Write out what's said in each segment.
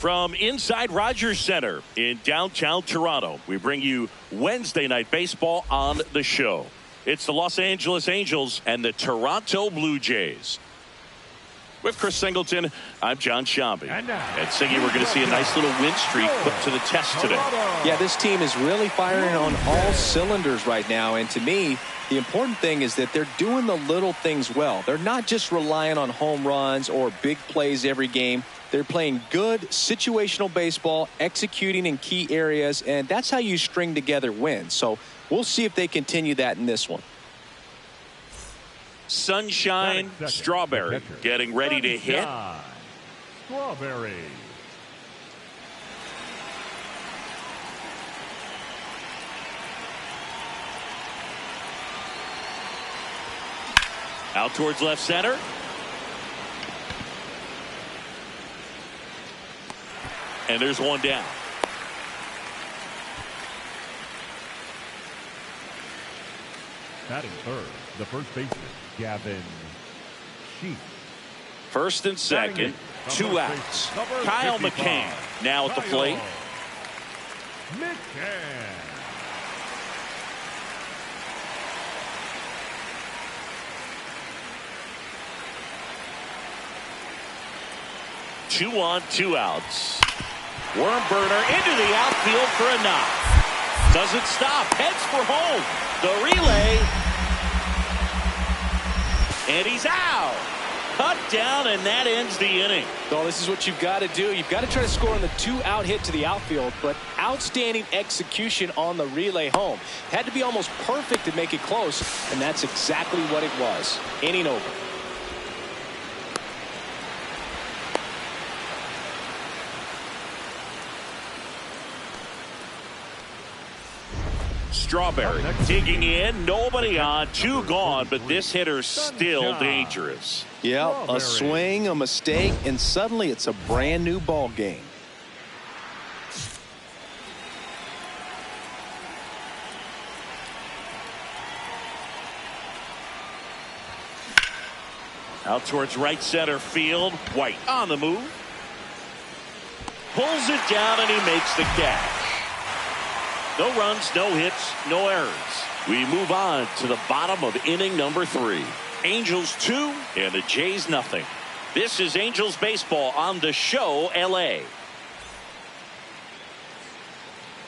From inside Rogers Center in downtown Toronto, we bring you Wednesday Night Baseball on the show. It's the Los Angeles Angels and the Toronto Blue Jays. With Chris Singleton, I'm John Shambi. And Singy, we're going to see a nice little win streak put to the test today. Yeah, this team is really firing on all cylinders right now. And to me, the important thing is that they're doing the little things well. They're not just relying on home runs or big plays every game. They're playing good situational baseball, executing in key areas, and that's how you string together wins. So we'll see if they continue that in this one. Sunshine Strawberry getting ready to hit. Strawberry. Out towards left center. And there's one down. Batting third, the first baseman, Gavin Sheets. First and second, 2 outs. Kyle McCann now at the plate. McCann. 2 on, 2 outs. Worm burner into the outfield for a knock. Doesn't stop. Heads for home. The relay. And he's out. Cut down, and that ends the inning. So this is what you've got to do. You've got to try to score on the 2-out hit to the outfield, but outstanding execution on the relay home. Had to be almost perfect to make it close, and that's exactly what it was. Inning over. Strawberry digging in, nobody on, 2 gone, but this hitter's still dangerous. Yeah, a swing, a mistake, and suddenly it's a brand new ball game. Out towards right center field. White on the move. Pulls it down, and he makes the catch. No runs, no hits, no errors. We move on to the bottom of inning number 3. Angels 2 and the Jays nothing. This is Angels baseball on the show, LA.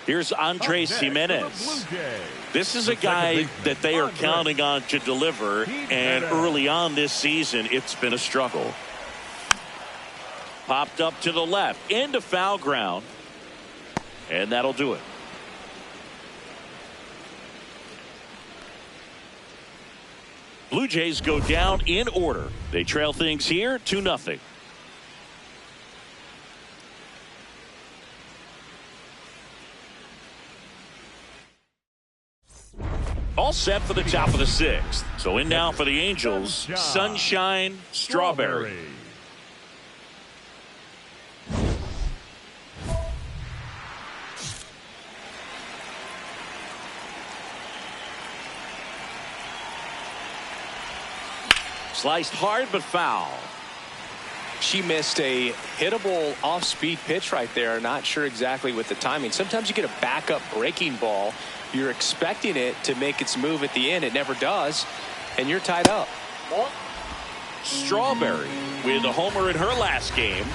Here's Andres Jimenez. This is a guy that they are counting on to deliver, and early on this season, it's been a struggle. Popped up to the left, into foul ground, and that'll do it. Blue Jays go down in order. They trail things here 2-0. All set for the top of the 6th. So in now for the Angels, Sunshine Strawberry. Sliced hard but foul. She missed a hittable off-speed pitch right there. Not sure exactly with the timing. Sometimes you get a backup breaking ball. You're expecting it to make its move at the end. It never does, and you're tied up. Strawberry with a homer in her last game.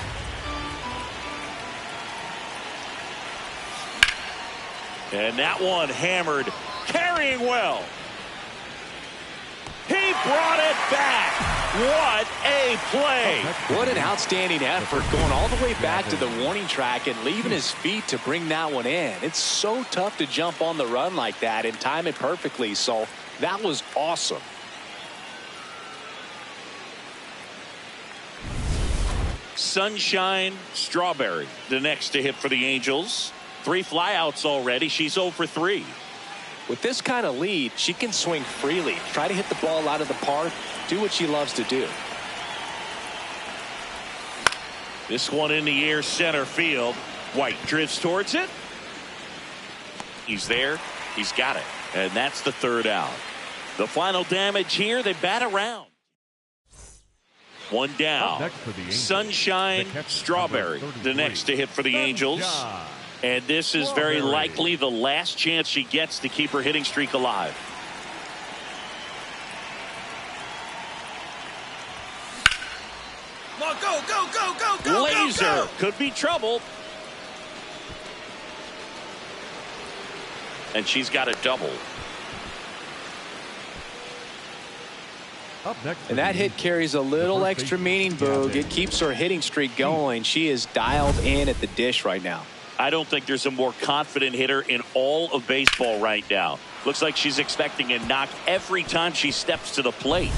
And that one hammered, carrying well. He brought it back. What a play. What an outstanding effort, going all the way back to the warning track and leaving his feet to bring that one in. It's so tough to jump on the run like that and time it perfectly. So that was awesome. Sunshine Strawberry, the next to hit for the Angels. 3 flyouts already. She's 0 for 3. With this kind of lead, she can swing freely, try to hit the ball out of the park, do what she loves to do. This one in the air, center field. White drifts towards it. He's there. He's got it. And that's the 3rd out. The final damage here, they bat around. One Up down. next for the Angels, Sunshine the catcher, Strawberry, number the next to hit for the Angels. Sunshine And this is very Strawberry. likely the last chance she gets to keep her hitting streak alive. Come on, go, Laser go. could be trouble. And she's got a double. Up next for And the that hit Angels, carries a little first extra baseman, meaning, Boog. Gavin. It keeps her hitting streak going. She is dialed in at the dish right now. I don't think there's a more confident hitter in all of baseball right now. Looks like she's expecting a knock every time she steps to the plate.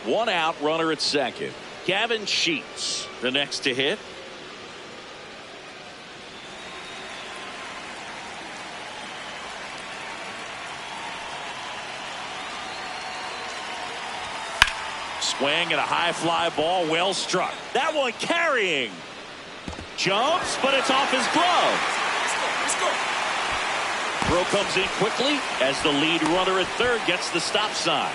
One out, runner at second. Gavin Sheets, the next to hit. Swing and a high fly ball, well struck. That one carrying. Jumps, but it's off his glove. Let's go. Throw comes in quickly as the lead runner at third gets the stop sign.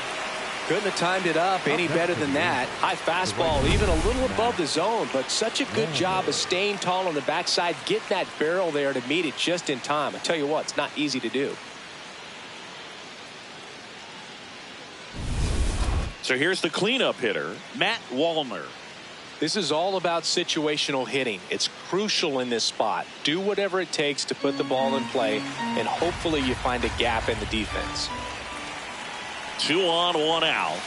Couldn't have timed it up any better than that. High fastball, even a little above the zone, but such a good job of staying tall on the backside, getting that barrel there to meet it just in time. I tell you what, it's not easy to do. So here's the cleanup hitter, Matt Wallner. This is all about situational hitting. It's crucial in this spot. Do whatever it takes to put the ball in play, and hopefully you find a gap in the defense. 2 on, 1 out.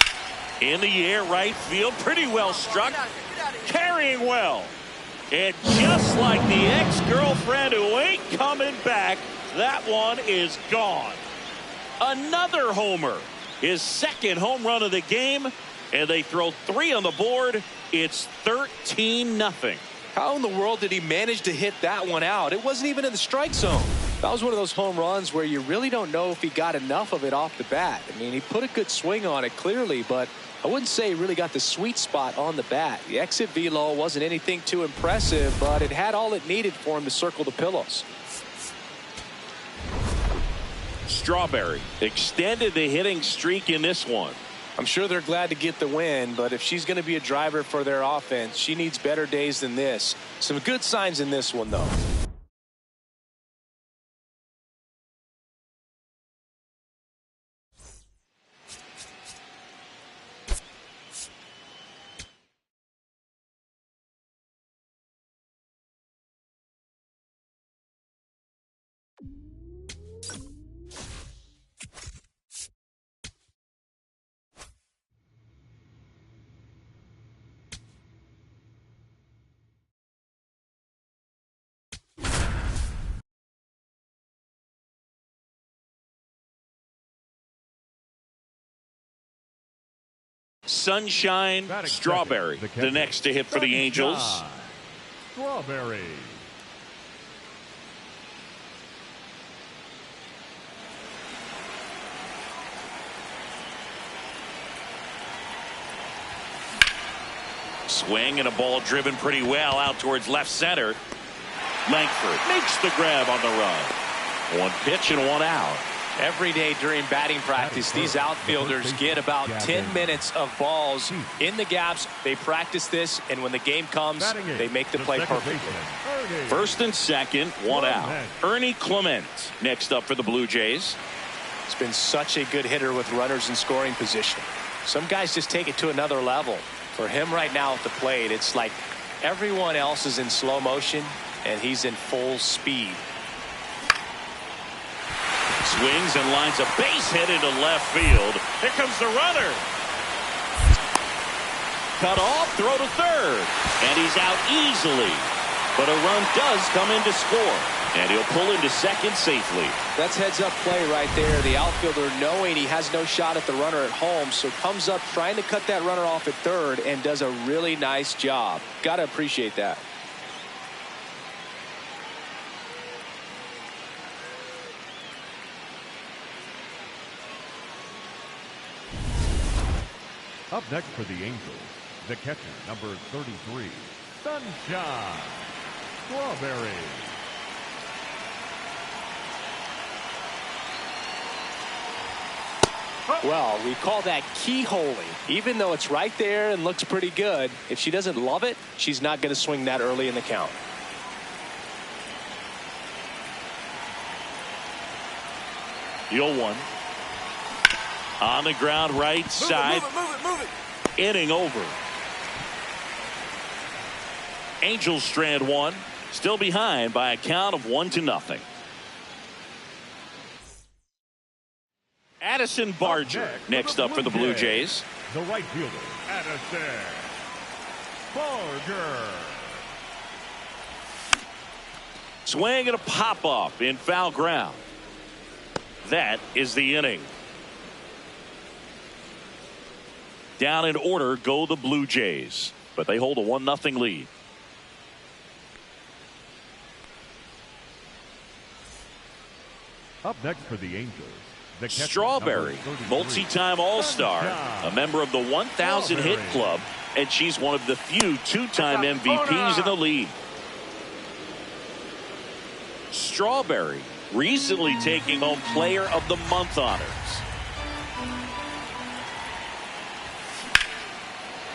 In the air, right field, pretty well struck. Get out of here. Carrying well. And just like the ex-girlfriend who ain't coming back, that one is gone. Another homer. His second home run of the game, and they throw 3 on the board. It's 13-0. How in the world did he manage to hit that one out? It wasn't even in the strike zone. That was one of those home runs where you really don't know if he got enough of it off the bat. I mean, he put a good swing on it clearly, but I wouldn't say he really got the sweet spot on the bat. The exit velo wasn't anything too impressive, but it had all it needed for him to circle the pillows. Strawberry extended the hitting streak in this one. I'm sure they're glad to get the win, but if she's going to be a driver for their offense, she needs better days than this. Some good signs in this one, though. Sunshine Batting Strawberry, second, the catcher, next to hit for the Angels. Sunshine Strawberry. Swing and a ball driven pretty well out towards left center. Langford makes the grab on the run. 1 pitch and 1 out. Every day during batting practice, these outfielders get about 10 minutes of balls in the gaps. They practice this, and when the game comes, they make the play perfectly. First and second, 1 out. Ernie Clement next up for the Blue Jays. He's been such a good hitter with runners in scoring position. Some guys just take it to another level. For him right now at the plate, it's like everyone else is in slow motion, and he's in full speed. Swings and lines a base hit into left field. Here comes the runner. Cut off, throw to third. And he's out easily. But a run does come in to score. And he'll pull into second safely. That's heads-up play right there. The outfielder knowing he has no shot at the runner at home, so comes up trying to cut that runner off at third and does a really nice job. Got to appreciate that. Up next for the Angels, the catcher, number 33, Sunshine Strawberry. Well, we call that keyholing. Even though it's right there and looks pretty good, if she doesn't love it, she's not going to swing that early in the count. The 0-1. On the ground, right side. Move it. Inning over. Angels strand one. Still behind by a count of 1-0. Addison Barger next up for the Blue Jays. The right fielder, Addison Barger. Swing and a pop-up in foul ground. That is the inning. Down in order go the Blue Jays, but they hold a 1-0 lead. Up next for the Angels, the catcher, Strawberry, multi-time All-Star, a member of the 1,000 hit club, and she's one of the few two-time MVPs in the league. Strawberry recently taking home Player of the Month honors.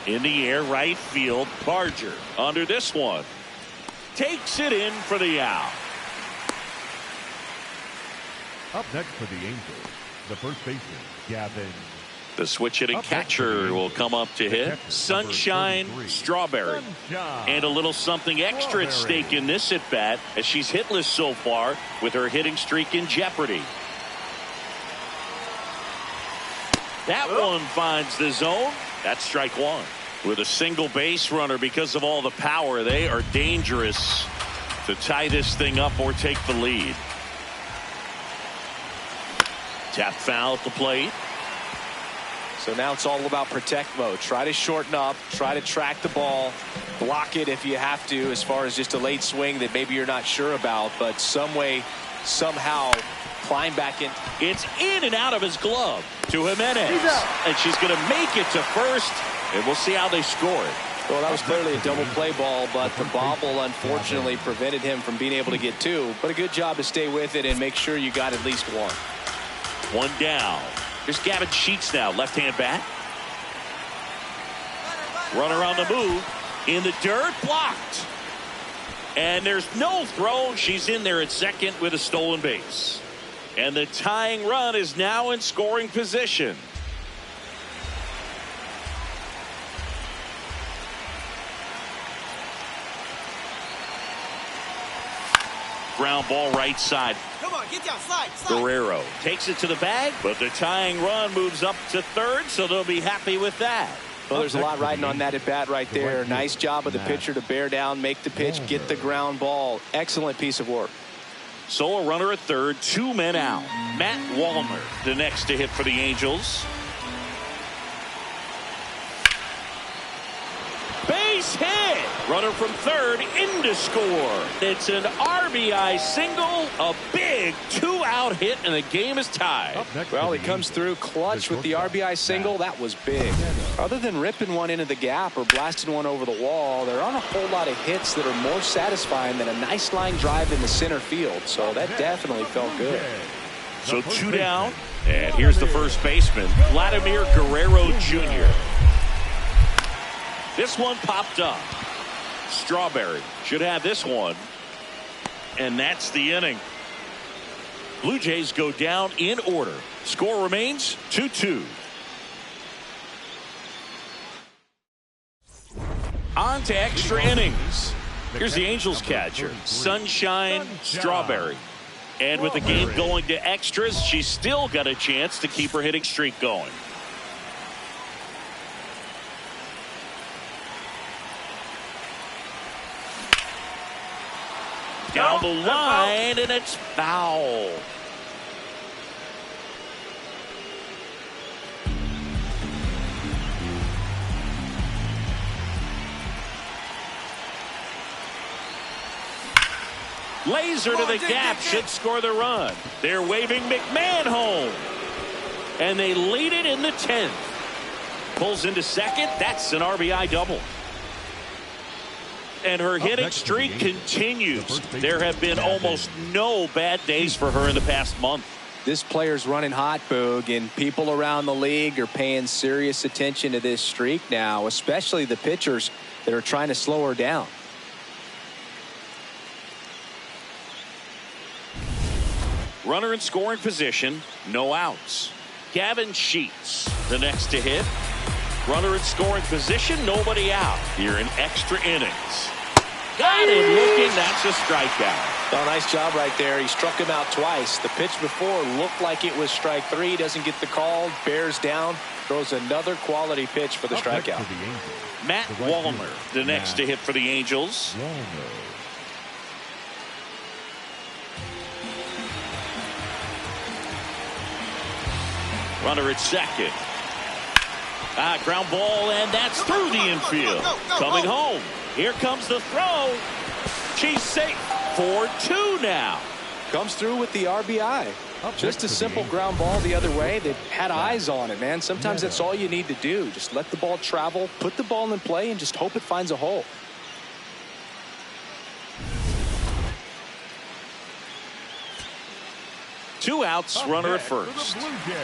In the air, right field, Barger under this one. Takes it in for the out. Up next for the Angels, the first baseman, Gavin. The switch hitting catcher will come up to hit. Sunshine Strawberry. And a little something extra at stake in this at bat, as she's hitless so far with her hitting streak in jeopardy. That one finds the zone. That's strike one. With a single base runner, because of all the power, they are dangerous to tie this thing up or take the lead. Tap foul at the plate. So now it's all about protect mode. Try to shorten up, try to track the ball, block it if you have to, as far as just a late swing that maybe you're not sure about, but some way, somehow climb back in. It's in and out of his glove to Jimenez, and she's going to make it to first, and we'll see how they score it. Well, that was clearly a double play ball, but the bobble unfortunately prevented him from being able to get two. But a good job to stay with it and make sure you got at least one. One down. Here's Gavin Sheets now, left-hand bat. Runner on the move. In the dirt, blocked. And there's no throw. She's in there at second with a stolen base. And the tying run is now in scoring position. Ground ball right side. Come on, get down, slide. Guerrero takes it to the bag, but the tying run moves up to third, so they'll be happy with that. Well, there's a lot riding on that at bat right there. Nice job of the pitcher to bear down, make the pitch, get the ground ball. Excellent piece of work. So a runner at third, two men out. Matt Wallner, the next to hit for the Angels. Base hit. Runner from third in to score. It's an RBI single, a big two-out hit, and the game is tied. Well, he comes through clutch with the RBI single. That was big. Other than ripping one into the gap or blasting one over the wall, there aren't a whole lot of hits that are more satisfying than a nice line drive in the center field. So that definitely felt good. So two down, and here's the first baseman, Vladimir Guerrero Jr. This one popped up. Strawberry should have this one. And that's the inning. Blue Jays go down in order. Score remains 2-2. On to extra innings. Here's the Angels catcher, Sunshine Strawberry. And with the game going to extras, she's still got a chance to keep her hitting streak going. Down the line, and it's foul. Laser to the gap, should score the run. They're waving McMahon home. And they lead it in the 10th. Pulls into second. That's an RBI double. And her hitting streak continues. There have been almost no bad days for her in the past month. This player's running hot, Boog, and people around the league are paying serious attention to this streak now, especially the pitchers that are trying to slow her down. Runner in scoring position, no outs. Gavin Sheets, the next to hit. Runner in scoring position, nobody out. Here in extra innings. Got him looking, that's a strikeout. Oh, nice job right there. He struck him out twice. The pitch before looked like it was strike 3. Doesn't get the call. Bears down. Throws another quality pitch for the strikeout. Matt Wallner, the next to hit for the Angels. Runner at second. Ground ball, and that's through the infield. Coming home. Here comes the throw. She's safe. 4-2 now. Comes through with the RBI. Just a simple ground ball the other way. They had eyes on it, man. Sometimes that's all you need to do. Just let the ball travel, put the ball in play, and just hope it finds a hole. Two outs, runner at first.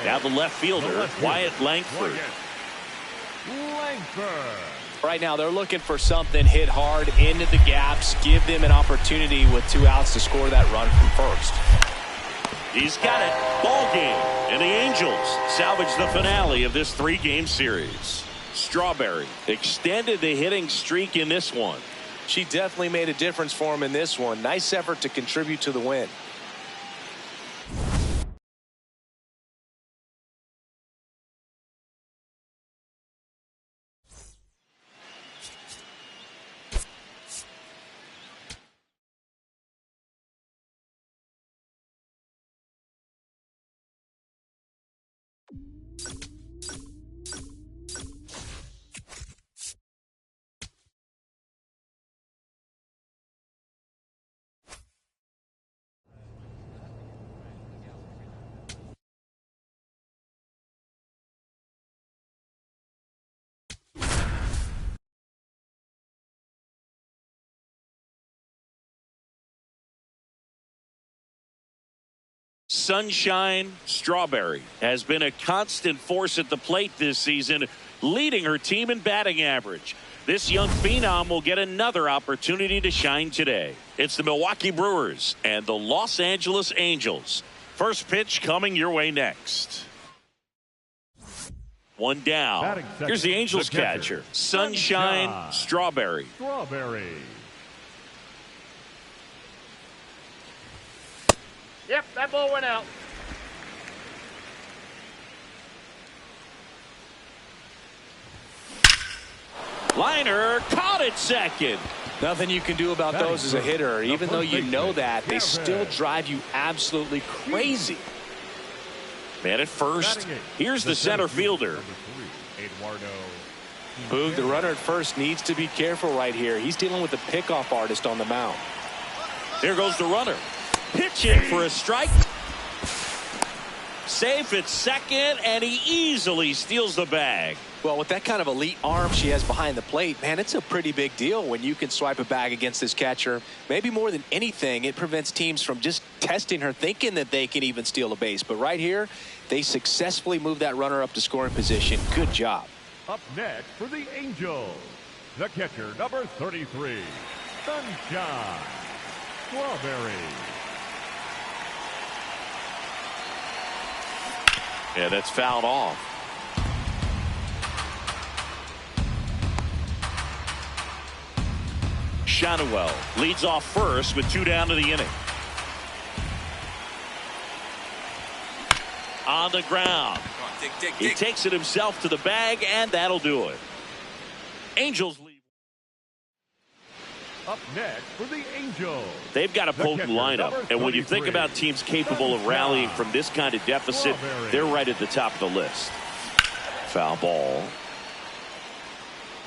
Now the left fielder, Wyatt Langford. Right now, they're looking for something hit hard into the gaps, give them an opportunity with 2 outs to score that run from first. He's got it. Ball game. And the Angels salvage the finale of this 3-game series. Strawberry extended the hitting streak in this one. She definitely made a difference for him in this one. Nice effort to contribute to the win. Sunshine Strawberry has been a constant force at the plate this season, leading her team in batting average. This young phenom will get another opportunity to shine today. It's the Milwaukee Brewers and the Los Angeles Angels. First pitch coming your way next. One down. Here's the Angels catcher, Sunshine Strawberry. Yep, that ball went out. Liner caught it second. Nothing you can do about those as a hitter. Even though you know that, they still drive you absolutely crazy. Man at first. Here's the center fielder. Boog, the runner at first needs to be careful right here. He's dealing with a pickoff artist on the mound. There goes the runner. Pitching for a strike. Safe at second, and he easily steals the bag. Well, with that kind of elite arm she has behind the plate, man, it's a pretty big deal when you can swipe a bag against this catcher. Maybe more than anything, it prevents teams from just testing her, thinking that they can even steal a base. But right here, they successfully move that runner up to scoring position. Good job. Up next for the Angels, the catcher, number 33, Sunshine Strawberry. Yeah, that's fouled off. Shanuel leads off first with 2 down to the inning. On the ground. He takes it himself to the bag, and that'll do it. Angels lead. Up next for the Angels. They've got a potent lineup, and when you think about teams capable of rallying from this kind of deficit, they're right at the top of the list. Foul ball.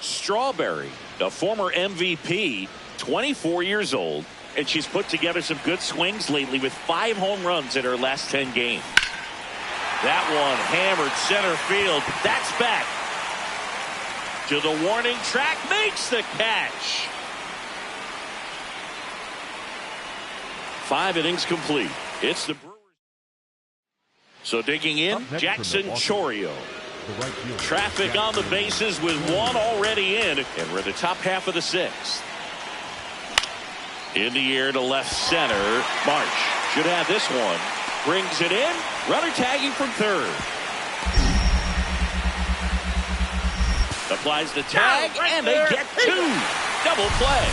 Strawberry, a former MVP, 24 years old, and she's put together some good swings lately with 5 home runs in her last 10 games. That one hammered center field. That's back to the warning track, makes the catch. 5 innings complete. It's the Brewers. So digging in, Jackson Chorio. Traffic on the bases with one already in, and we're in the top half of the sixth. In the air to left center. Marsh should have this one. Brings it in. Runner tagging from third. Applies the tag, and they get two. Double play.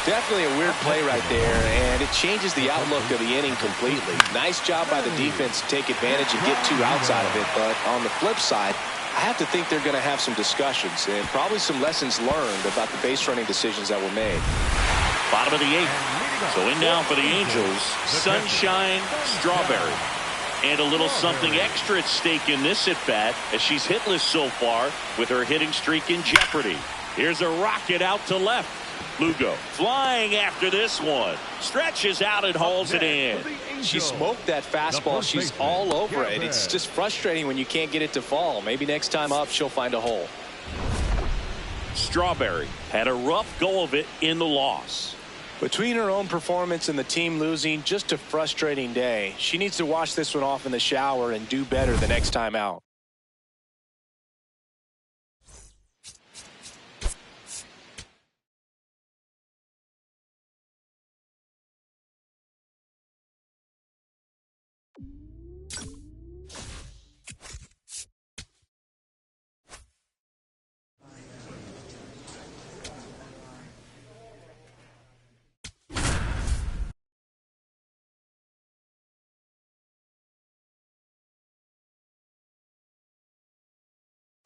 Definitely a weird play right there, and it changes the outlook of the inning completely. Nice job by the defense to take advantage and get two outs out of it, but on the flip side, I have to think they're going to have some discussions and probably some lessons learned about the base running decisions that were made. Bottom of the eighth. So in now for the Angels, Sunshine Strawberry. And a little something extra at stake in this at-bat as she's hitless so far with her hitting streak in jeopardy. Here's a rocket out to left. Lugo flying after this one. Stretches out and hauls it in. She smoked that fastball. She's all over it. It's just frustrating when you can't get it to fall. Maybe next time up she'll find a hole. Strawberry had a rough go of it in the loss. Between her own performance and the team losing, just a frustrating day. She needs to wash this one off in the shower and do better the next time out.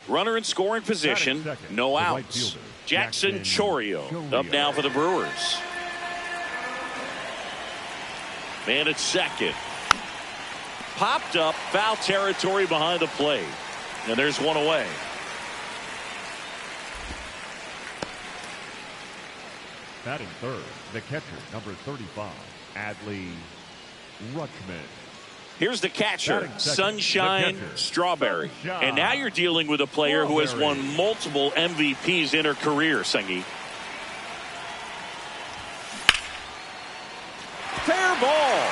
Runner in scoring position, no outs. Jackson Chorio up now for the Brewers. Man at second. Popped up, foul territory behind the plate. And there's one away. Batting third, the catcher, number 35, Adley Rutschman. Here's the catcher, Sunshine Strawberry. And now you're dealing with a player who has won multiple MVPs in her career, Sengi. Fair ball.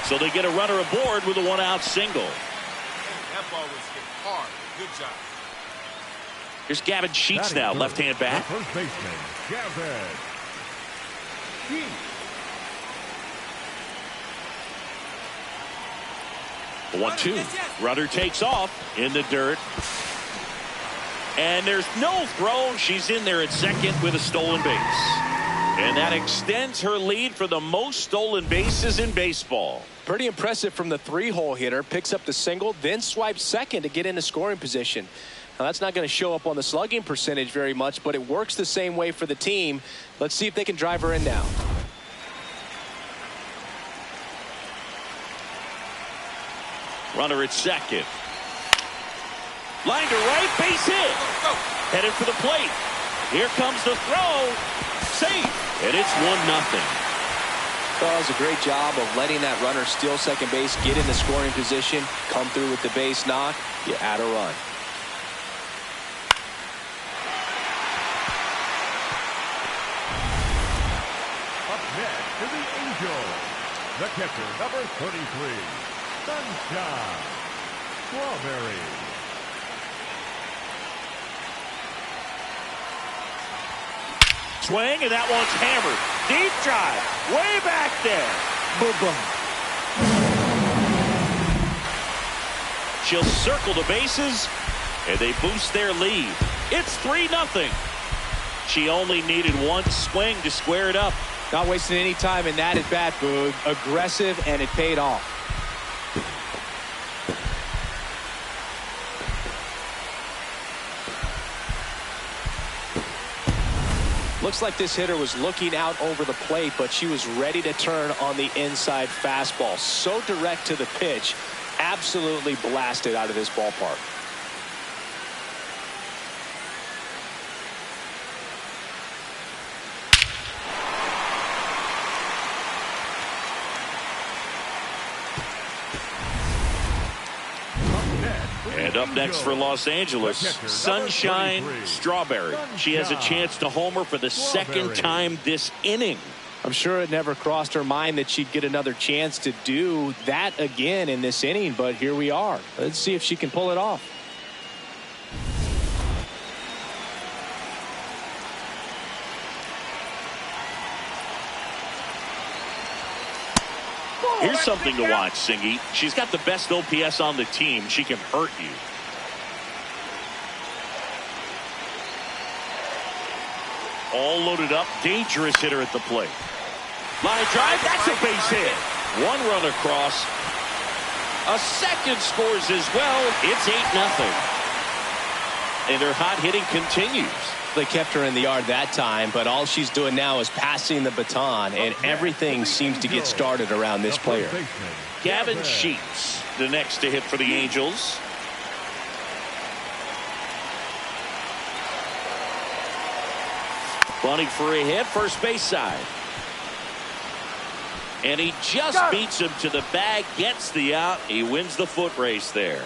So they get a runner aboard with a one-out single. That ball was hit hard. Good job. Here's Gavin Sheets now, left-hand bat. First baseman, Gavin Sheets. The 1-2. Runner takes off in the dirt. And there's no throw. She's in there at second with a stolen base. And that extends her lead for the most stolen bases in baseball. Pretty impressive from the three-hole hitter. Picks up the single, then swipes second to get into scoring position. Now that's not going to show up on the slugging percentage very much, but it works the same way for the team. Let's see if they can drive her in now. Runner at second. Line to right, base hit. Headed for the plate. Here comes the throw. Safe. And it's 1-0. Well, it was a great job of letting that runner steal second base, get in the scoring position, come through with the base knock. You add a run. Up next for the Angels, the catcher, number 33. Sunshine Strawberry. Swing, and that one's hammered. Deep drive. Way back there. Boom, boom. She'll circle the bases, and they boost their lead. It's 3-0. She only needed one swing to square it up. Not wasting any time in that at bat, Boog. Aggressive, and it paid off. Looks like this hitter was looking out over the plate, but she was ready to turn on the inside fastball. So direct to the pitch, absolutely blasted out of this ballpark. And up next for Los Angeles, Sunshine Strawberry. She has a chance to homer for the second time this inning. I'm sure it never crossed her mind that she'd get another chance to do that again in this inning, but here we are. Let's see if she can pull it off. Here's something to watch, Singy. She's got the best OPS on the team. She can hurt you. All loaded up. Dangerous hitter at the plate. Line drive. That's a base hit. One run across. A second scores as well. It's 8-0. And her hot hitting continues. They kept her in the yard that time, but all she's doing now is passing the baton, and everything seems to get started around this player. Gavin Sheets, the next to hit for the Angels. Bunting for a hit, first base side. And he just beats him to the bag, gets the out. He wins the foot race there.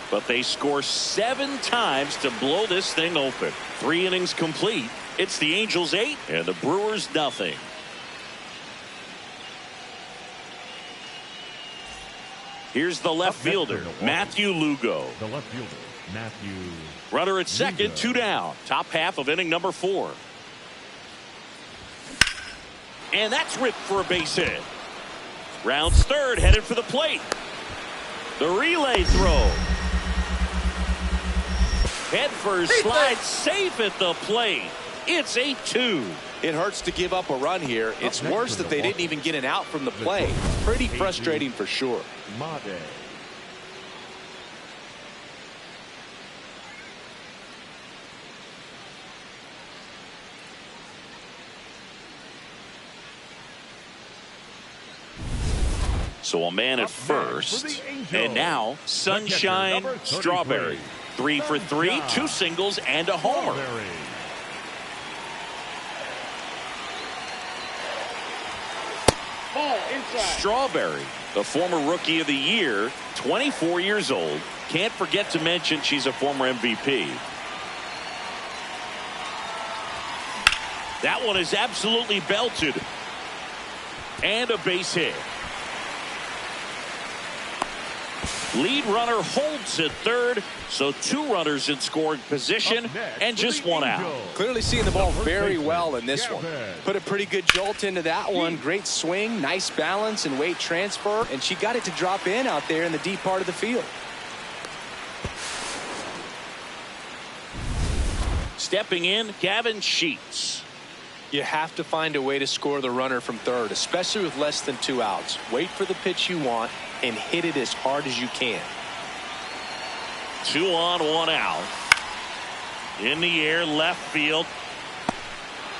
But they score 7 times to blow this thing open. 3 innings complete. It's the Angels 8 and the Brewers nothing. Here's the left fielder, Matthew Lugo. The left fielder, Matthew. Runner at second, 2 down. Top half of inning number 4. And that's ripped for a base hit. Rounds third, headed for the plate. The relay throw. Head first, slides safe at the plate. It's 8-2. It hurts to give up a run here. It's worse that they didn't even get an out from the play. Pretty frustrating for sure. Made. So a man at first. And now, Sunshine Strawberry. 3 for 3, 2 singles, and a homer. Strawberry, the former Rookie of the Year, 24 years old. Can't forget to mention she's a former MVP. That one is absolutely belted. And a base hit. Lead runner holds at third, so 2 runners in scoring position and just 1 out. Clearly seeing the ball very well in this one. Put a pretty good jolt into that one. Great swing, nice balance and weight transfer, and she got it to drop in out there in the deep part of the field. Stepping in, Gavin Sheets. You have to find a way to score the runner from third, especially with less than 2 outs. Wait for the pitch you want and hit it as hard as you can. 2 on, 1 out. In the air, left field.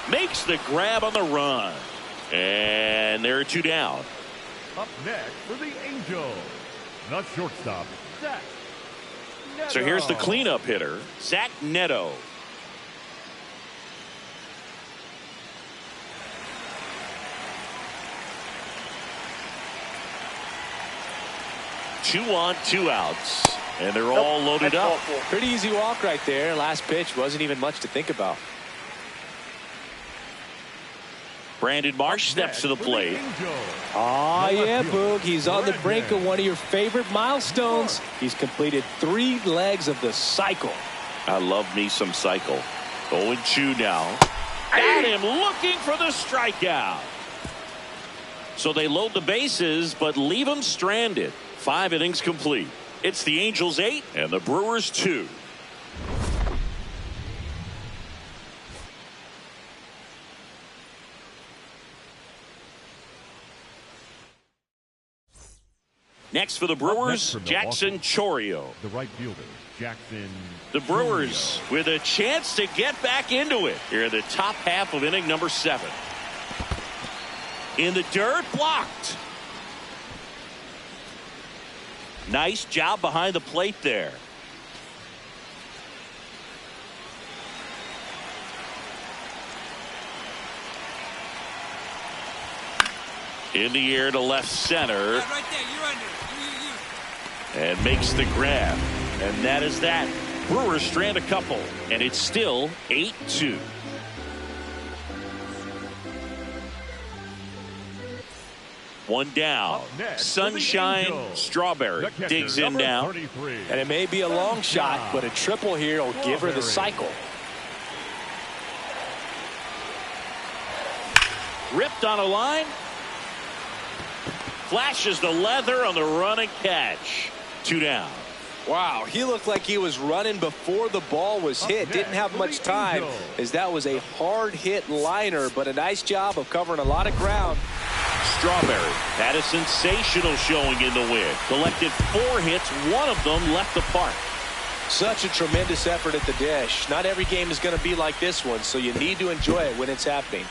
Makes the grab on the run. And there are 2 down. Up next for the Angels, the shortstop, Zach Neto. So here's the cleanup hitter, Zach Neto. Two on, 2 outs, and they're all loaded up. Pretty easy walk right there. Last pitch wasn't even much to think about. Brandon Marsh steps to the plate. Oh, yeah, Boog. He's on the brink of one of your favorite milestones. He's completed 3 legs of the cycle. I love me some cycle. 0-2 now. Got him looking for the strikeout. So they load the bases, but leave him stranded. 5 innings complete. It's the Angels 8 and the Brewers 2. Next for the Brewers, Jackson Chorio. The right fielder, Jackson. The Brewers with a chance to get back into it. Here in the top half of inning number 7. In the dirt, blocked. Nice job behind the plate there. In the air to left center. Yeah, right there. You're under. And makes the grab. And that is that. Brewers strand a couple. And it's still 8-2. One down. Sunshine Strawberry digs in now. And it may be a long shot, but a triple here will give her the cycle. Ripped on a line. Flashes the leather on the run and catch. 2 down. Wow, he looked like he was running before the ball was hit. Didn't have much time, as that was a hard hit liner, but a nice job of covering a lot of ground. Strawberry had a sensational showing in the win. Collected 4 hits, 1 of them left the park. Such a tremendous effort at the dish. Not every game is going to be like this one, so you need to enjoy it when it's happening.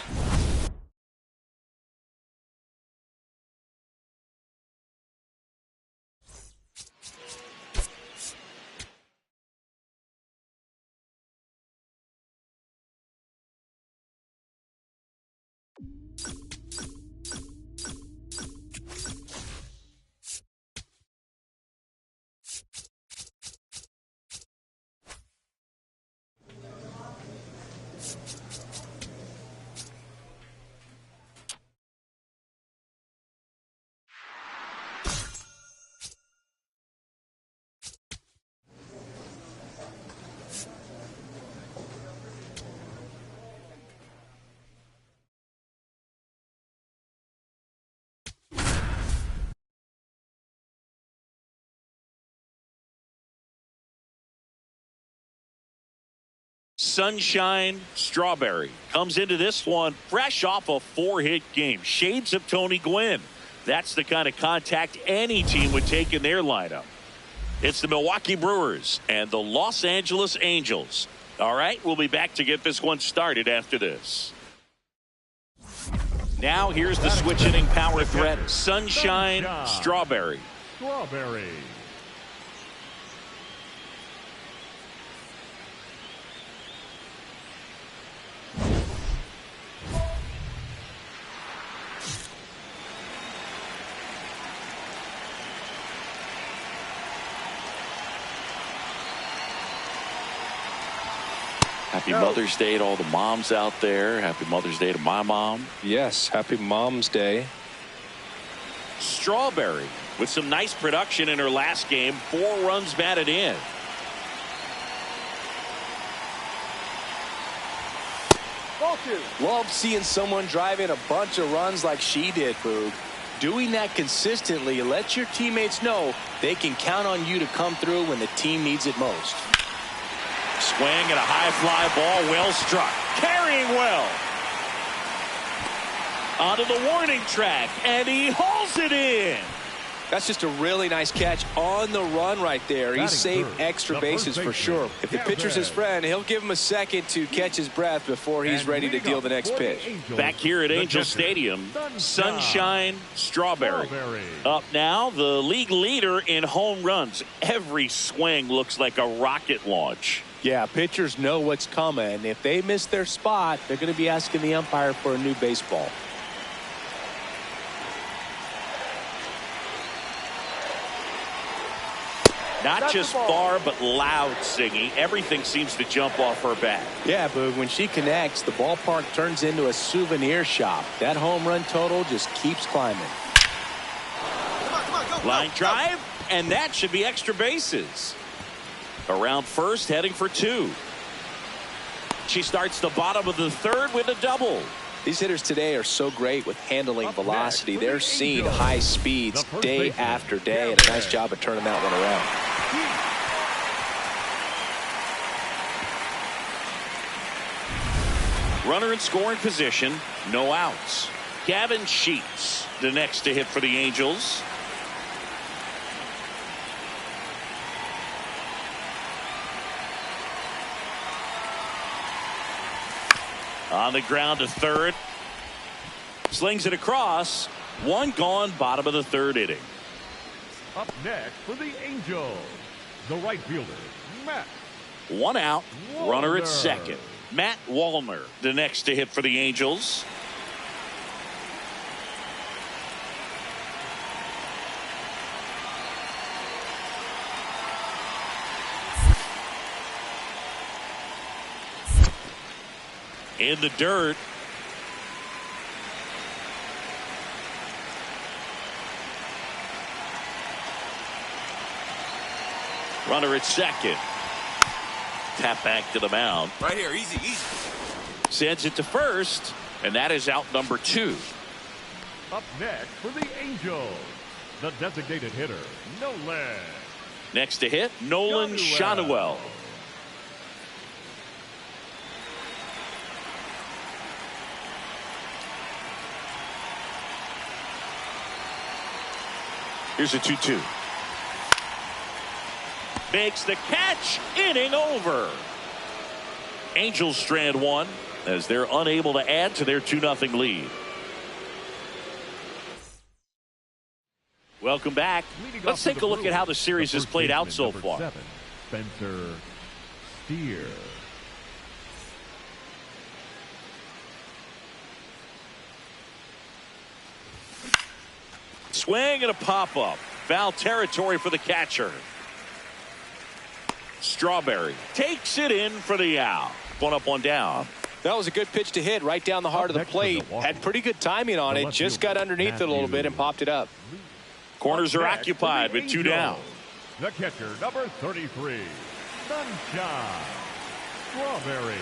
Sunshine Strawberry comes into this one fresh off a 4-hit game. Shades of Tony Gwynn. That's the kind of contact any team would take in their lineup. It's the Milwaukee Brewers and the Los Angeles Angels. All right, we'll be back to get this one started after this. Now here's the switch inning power threat. Sunshine Strawberry. Happy Mother's Day to all the moms out there. Happy Mother's Day to my mom. Yes, happy Mom's Day. Strawberry with some nice production in her last game. 4 runs batted in. Love seeing someone drive in a bunch of runs like she did, Boog. Doing that consistently lets your teammates know they can count on you to come through when the team needs it most. Swing and a high fly ball, well struck. Carrying well. Onto the warning track, and he hauls it in. That's just a really nice catch on the run right there. He saved extra bases for sure. If the pitcher's his friend, he'll give him a second to catch his breath before he's ready to deal the next pitch. Back here at Angel Stadium, Sunshine Strawberry. Up now, the league leader in home runs. Every swing looks like a rocket launch. Yeah, pitchers know what's coming. If they miss their spot, they're going to be asking the umpire for a new baseball. Not just far, but loud singing. Everything seems to jump off her bat. Yeah, Boog, when she connects, the ballpark turns into a souvenir shop. That home run total just keeps climbing. Line drive, and that should be extra bases. Around first, heading for 2. She starts the bottom of the 3rd with a double. These hitters today are so great with handling velocity. They're seeing high speeds day after day, and a nice job of turning that one around. Runner in scoring position, no outs. Gavin Sheets, the next to hit for the Angels. On the ground to 3rd. Slings it across. 1 gone, bottom of the 3rd inning. Up next for the Angels, the right fielder, Matt. 1 out, runner at 2nd. Matt Wallner, the next to hit for the Angels. In the dirt. Runner at second. Tap back to the mound. Right here, easy, easy. Sends it to first, and that is out number 2. Up next for the Angels, the designated hitter, Nolan. Next to hit, Nolan Shanuel. Here's a 2-2. Makes the catch, inning over. Angels strand one as they're unable to add to their 2-0 lead. Welcome back. Let's take a look at how the series has played out so far. 7, Spencer Steer. Swing and a pop-up. Foul territory for the catcher. Strawberry takes it in for the out. 1 up, 1 down. That was a good pitch to hit right down the heart of the plate. Had pretty good timing on it. Just got underneath it a little bit and popped it up. Corners are occupied with 2 down. The catcher, number 33, Sunshine Strawberry.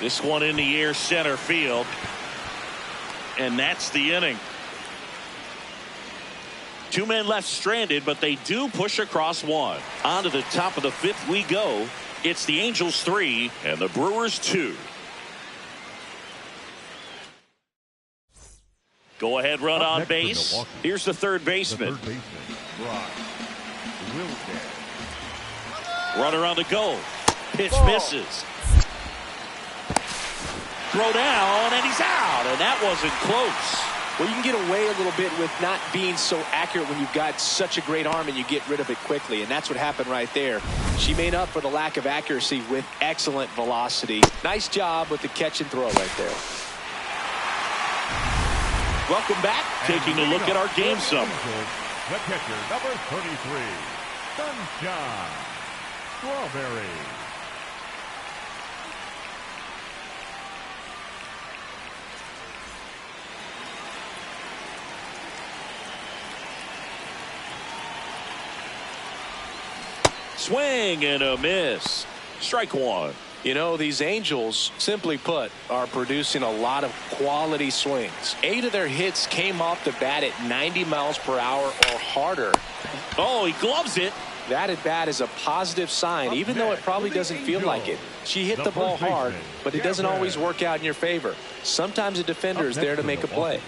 This one in the air, center field. And that's the inning. 2 men left stranded, but they do push across 1. On to the top of the 5th we go. It's the Angels 3 and the Brewers 2. Go ahead, run on base. Here's the third baseman. Runner on the go. Pitch misses. Throw down, and he's out, and that wasn't close. Well, you can get away a little bit with not being so accurate when you've got such a great arm and you get rid of it quickly, and that's what happened right there. She made up for the lack of accuracy with excellent velocity. Nice job with the catch and throw right there. Welcome back. Taking a look at our game summary. The catcher, number 33, Sunshine Strawberry. Swing and a miss. Strike 1. You know, these Angels, simply put, are producing a lot of quality swings. 8 of their hits came off the bat at 90 miles per hour or harder. Oh, he gloves it. That at bat is a positive sign, even though it probably doesn't feel like it. She hit the ball hard, but it doesn't always work out in your favor. Sometimes a defender is there to make a play.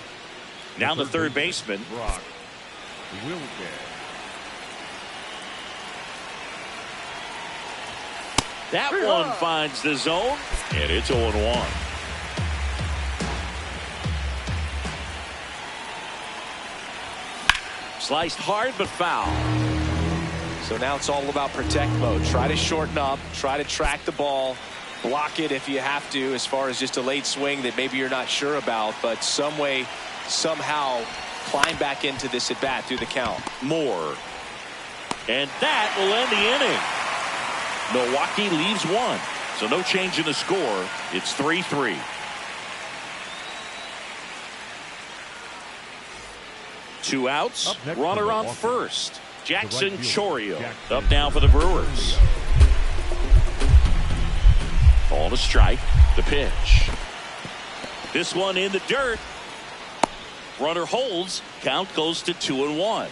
Now the third baseman. That one finds the zone, and it's 0-1. Sliced hard, but foul. So now it's all about protect mode. Try to shorten up, try to track the ball, block it if you have to, as far as just a late swing that maybe you're not sure about, but some way, somehow climb back into this at bat through the count. More. And that will end the inning. Milwaukee leaves 1, so no change in the score. It's 3-3. Two outs. Runner on first. Jackson Chourio up now for the Brewers. Ball to strike. The pitch. This one in the dirt. Runner holds. Count goes to 2-1.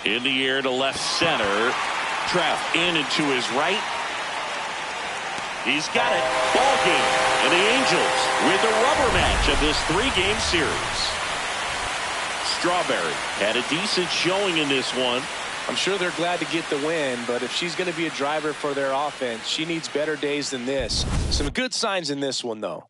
In the air to left center. Treff in and to his right. He's got it. Ball game. And the Angels win the rubber match of this 3-game series. Strawberry had a decent showing in this one. I'm sure they're glad to get the win, but if she's going to be a driver for their offense, she needs better days than this. Some good signs in this one, though.